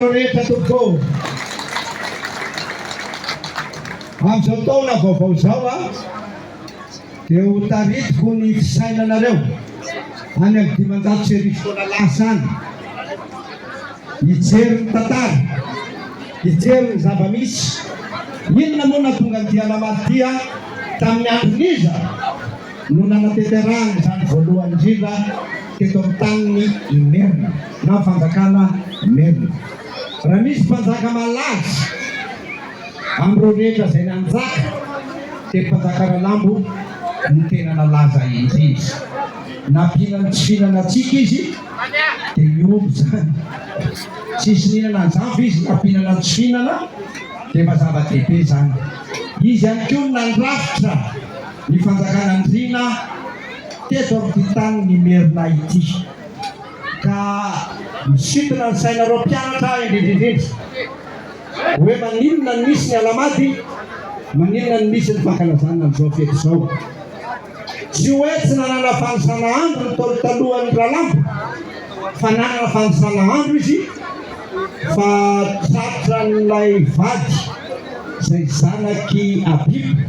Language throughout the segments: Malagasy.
Rehetra tokoa amin'izao taona vaovao zao dia ho taritiko ny fisainanareo any amin'ny 500 sy arivo taona lasa any hijery ny tantara, hijery ny zava-misy. Inona moa nahatonga an'ity Alamady ity tamin'ny andron'iza no nanatanterahana izany voalohany indrindra teto amin'ny tanin'ny Imerina na fanjakana Imerina. Raha misy mpanjaka malaza amin'ireo rehetra izay nanjaka dia mpanjaka Ralambo no tena nalaza indrindra. Nampihinana tsy fihinana antsika izy dia miompy zany. Tsisy nihinana anjafy izy, nampihinana tsy fihinana dia mazava-dehibe zany. Izy ihany koa nandrafitra ny fanjakana Andriana teto amin'ity tanin'ny Imerina ity. Ka misintona ny sainareo mpianatra indrindrindrindra hoe maninona ny misy ny Alamady, maninona ny misy ny fankalazana amin'izao fety izao. Tsy hoe tsy nanana fanosana andro ny taona talohan'ny Ralambo, fa nanana fanosana andro izy, fa tratra n'ilay vady izay zanaky Abibo.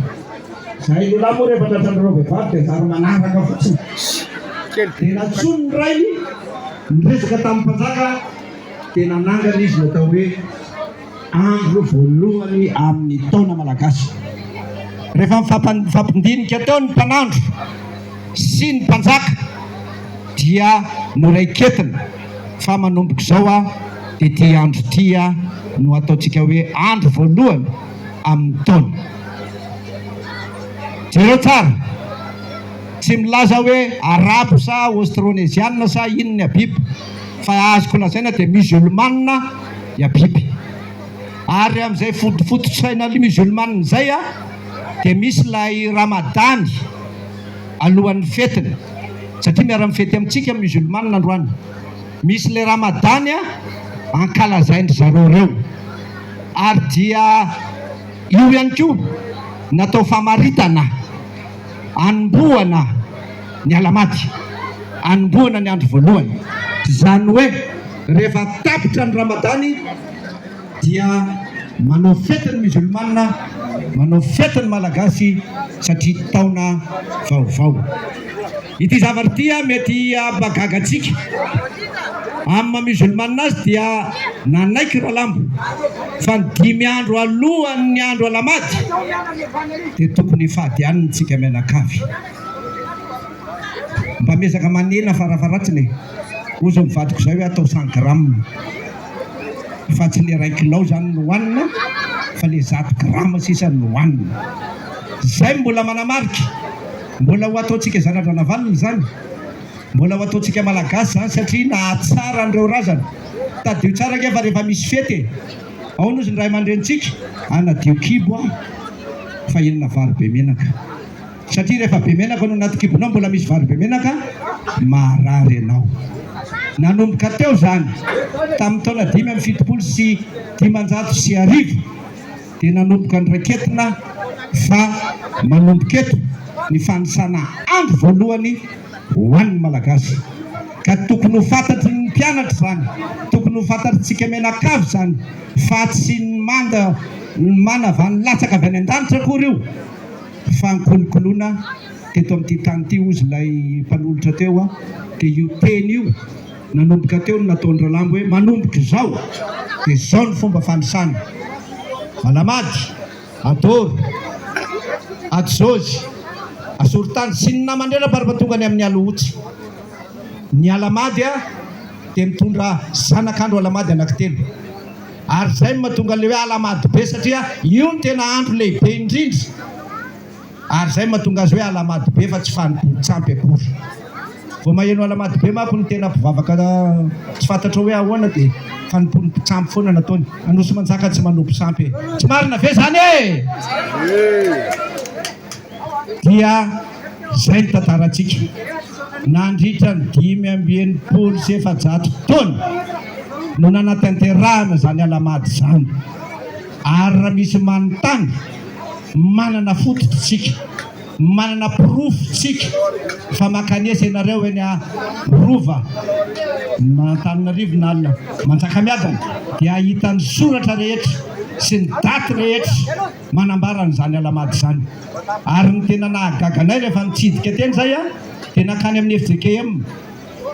Izay lehilahy moa rehefa tratran'ireo vehivavy dia zary manaraka fotsiny. Dia natsoiny ny rainy niresaka tamin'ny mpanjaka dia nanangana izy natao hoe andro voalohany amin'ny taona malagasy. Rehefa mifampidinika teo ny mpanandro sy ny mpanjaka dia noraiketina fa manomboka izao dia ity andro ity no ataontsika hoe andro voalohany amin'ny taona. Jereo tsara, tsy milaza hoe arabo sa austronesianina sa ino ny Abibo, fa azoko lazaina dia musulmane i Abibo. Ary amin'izay fotosaina musulmane izay dia misy ilay Ramadany alohan'ny fetiny, satria miara-mifety amintsika musulmane androany. Misy ilay Ramadany ankalazaindry zareo reo. Ary dia io ihany koa natao famaritana, anombohana ny Alamady, anombohana ny andro voalohany. Izany hoe rehefa tapitra ny Ramadany dia manao fety ny musulmane, manao fety ny malagasy satria taona vaovao. Ity zavatra ity mety abagaga antsika. Amin'ny musulmane azy dia nanaiky Ralambo fa ny 5 andro alohan'ny andro Alamady dia tokony fahadianina tsika mianakavy. Mba mesaka manena farafaratsiny ozy mivadiko izay hoe atao 100 grammes, fa tsy le 1 kilo zany no hohanina, fa le 100 grammes sisa no hohanina. Izay mbola manamarika, mbola ho ataontsika zanadra valiny zany, mbola ho ataontsika malagasy zany, satria nahatsara an'ireo razana. Tadio tsara ngefa rehefa misy fety ao nozy ny ray aman-drenitsika anadio kibo fa inona vary be menaka, satria rehefa be menaka no anaty kibonao mbola misy vary be menaka marary ianao. Nanomboka teo zany tamin'ny taona 570 sy 510 dia nanomboka ny raiketina fa manomboka eto ny fanosana andro voalohany ho an'ny malagasy. Ka tokony ho fantatry ny mpianatra zany, tokony ho fantatritsika mianakavy zany, fa tsy ny manavany latsaka avy any an-danitra akory io, fa nikolokoloana teto amin'ity tany ity ozy ilay mpanolotra teo dia io teny io nanomboka teo no nataon'ny Ralambo hoe manomboka izao dia izao ny fomba fanosana. Alamady, Adoro, Adzozy, Asorotany sy ny namandrena mparapatongany amin'ny Alohotsy. Ny Alamady dia mitondra zanak'andro Alamady anankitelo. Ary izay mahatonga le hoe Alamady be satria io ny tena andro lehibe indrindra. Ary izay mahatonga azy hoe Alamady be fa tsy fanompontsampy akory. Vao maheno Alamady be manko ny tena mpivavaka tsy fantatra hoe ahoana dia fanompontsampy foana nataony. Anosy manjaka tsy manompo sampy. Tsy marina ve zany e? Dia izay ny tantarantsika. Nandritra ny 580 sy 700 taona no nanatanterahana zany Alamady zany. Ary raha misy manontany manana fototra tsika manana pirofo-tsika fa makanesa ianareo eny rova Antananarivo na alina Manjakamiadana dia ahitany soratra rehetra sy ny daty rehetra manambara n'izany alamady zany. Ary ny tena nahagaganay rehefa nitsidika teny zay dia nakany amin'ny FJKM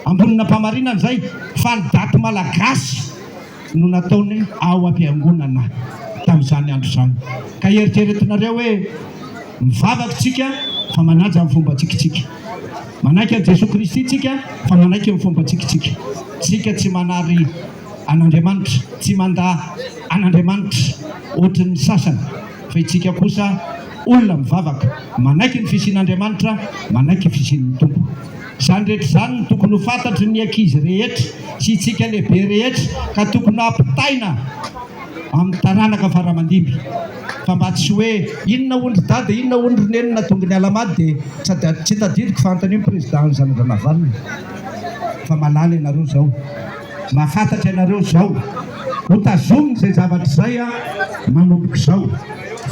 ambonina mpamarinana zay fa ny daty malagasy no nataony ao am-piangonana tamin'izany andro zany. Ka eritreretinareo hoe mivavaka tsika fa manaja amin'ny fomba tsikitsika, manaiky an'i Jesoa Kristy tsika fa manaiky amin'ny fomba tsikitsika. Tsika tsy manary an'Andriamanitra, tsy manda an'Andriamanitra ohatrin'ny sasany, fa itsika kosa olona mivavaka manaiky ny fisian'Andriamanitra, manaiky ny fisian'ny Tompo. Izany rehetra izany no tokony ho fantatry ny ankizy rehetra sy itsika lehibe rehetra ka tokony hampitaina amin'ny taranaka faramandimby. Fa mba tsy hoe inona ondry dady, inona ondry nenina tonga ny alamady dia tsy tadidiko fantany président Zanavana Valina. Fa malala ianareo zao, mahafantatra ianareo zao, ho tazominy izay zavatra izay manomboka izao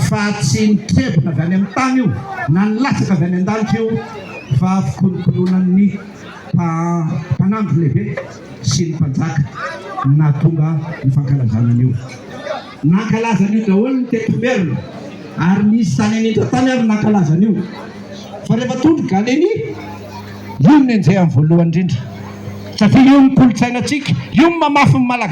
fa tsy nitrebona avy any amin'ny tany io na nilatsaka avy any an-danitra io fa fikolokolonan'ny mpanandro lehibe sy ny mpanjaka na tonga ny fankalazana an'io. Nankalazan'io daholo ny tetomberina ary nisy tany anindra tany ary nankalazan'io. Fa rehefa tondro galeny io ny enjehany voalohany indrindra satria io ny kolotsainantsika, io ny mamafy ny malagasy.